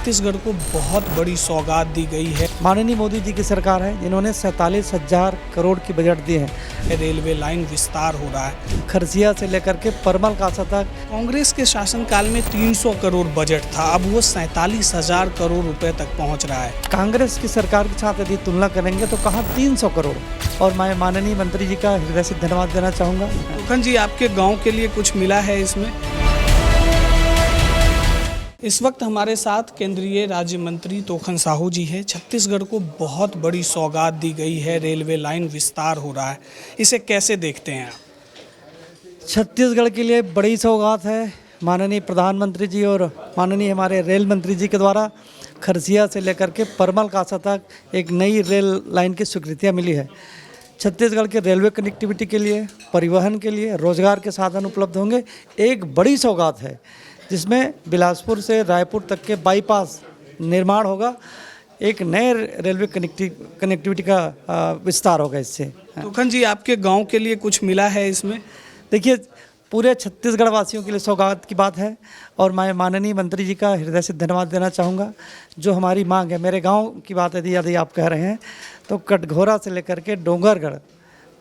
छत्तीसगढ़ को बहुत बड़ी सौगात दी गई है। माननीय मोदी जी की सरकार है जिन्होंने 47,000 करोड़ की बजट दी है। रेलवे लाइन विस्तार हो रहा है। खरसिया से लेकर के परमल कासा तक। कांग्रेस के शासनकाल में 300 करोड़ बजट था, अब वो 47,000 करोड़ रुपए तक पहुंच रहा है। कांग्रेस की सरकार के साथ यदि तुलना करेंगे तो कहाँ 300 करोड़। और मैं माननीय मंत्री जी का हृदय से धन्यवाद देना चाहूँगा। तोखन जी, आपके गाँव के लिए कुछ मिला है इसमें? इस वक्त हमारे साथ केंद्रीय राज्य मंत्री तोखन साहू जी हैं। छत्तीसगढ़ को बहुत बड़ी सौगात दी गई है, रेलवे लाइन विस्तार हो रहा है, इसे कैसे देखते हैं आप? छत्तीसगढ़ के लिए बड़ी सौगात है। माननीय प्रधानमंत्री जी और माननीय हमारे रेल मंत्री जी के द्वारा खरसिया से लेकर के परमल कासा तक एक नई रेल लाइन की स्वीकृतियाँ मिली है। छत्तीसगढ़ के रेलवे कनेक्टिविटी के लिए, परिवहन के लिए, रोजगार के साधन उपलब्ध होंगे। एक बड़ी सौगात है जिसमें बिलासपुर से रायपुर तक के बाईपास निर्माण होगा। एक नए रेलवे कनेक्टिविटी का विस्तार होगा इससे। तोखन जी, आपके गांव के लिए कुछ मिला है इसमें? देखिए, पूरे छत्तीसगढ़ वासियों के लिए सौगात की बात है और मैं माननीय मंत्री जी का हृदय से धन्यवाद देना चाहूँगा। जो हमारी मांग है, मेरे गांव की बात यदि आप कह रहे हैं तो कटघोरा से लेकर के डोंगरगढ़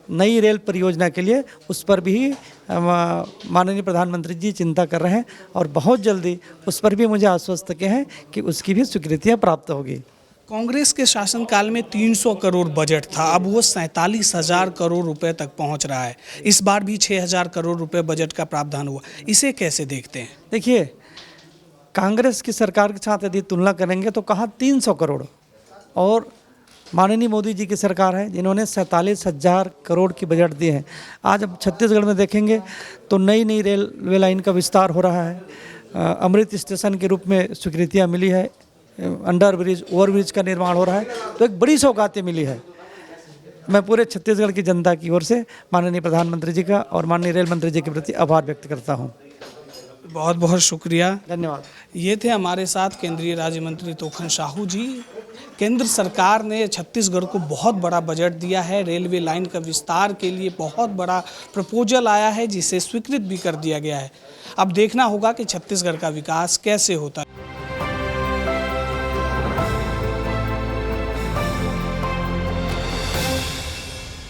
नई रेल परियोजना के लिए उस पर भी माननीय प्रधानमंत्री जी चिंता कर रहे हैं और बहुत जल्दी उस पर भी मुझे आश्वस्त किए हैं कि उसकी भी स्वीकृतियाँ प्राप्त होगी। कांग्रेस के शासनकाल में 300 करोड़ बजट था, अब वो 47,000 करोड़ रुपए तक पहुंच रहा है। इस बार भी 6,000 करोड़ रुपए बजट का प्रावधान हुआ, इसे कैसे देखते हैं? देखिए, कांग्रेस की सरकार के साथ यदि तुलना करेंगे तो कहाँ 300 करोड़। और माननीय मोदी जी की सरकार है जिन्होंने 47,000 करोड़ की बजट दी है। आज अब छत्तीसगढ़ में देखेंगे तो नई रेलवे लाइन का विस्तार हो रहा है। अमृत स्टेशन के रूप में स्वीकृतियाँ मिली है। अंडर ब्रिज, ओवर ब्रिज का निर्माण हो रहा है, तो एक बड़ी सौगातें मिली है। मैं पूरे छत्तीसगढ़ की जनता की ओर से माननीय प्रधानमंत्री जी का और माननीय रेल मंत्री जी के प्रति आभार व्यक्त करता हूँ। बहुत बहुत शुक्रिया, धन्यवाद। ये थे हमारे साथ केंद्रीय राज्य मंत्री तोखन साहू जी। केंद्र सरकार ने छत्तीसगढ़ को बहुत बड़ा बजट दिया है। रेलवे लाइन का विस्तार के लिए बहुत बड़ा प्रपोजल आया है जिसे स्वीकृत भी कर दिया गया है। अब देखना होगा कि छत्तीसगढ़ का विकास कैसे होता है।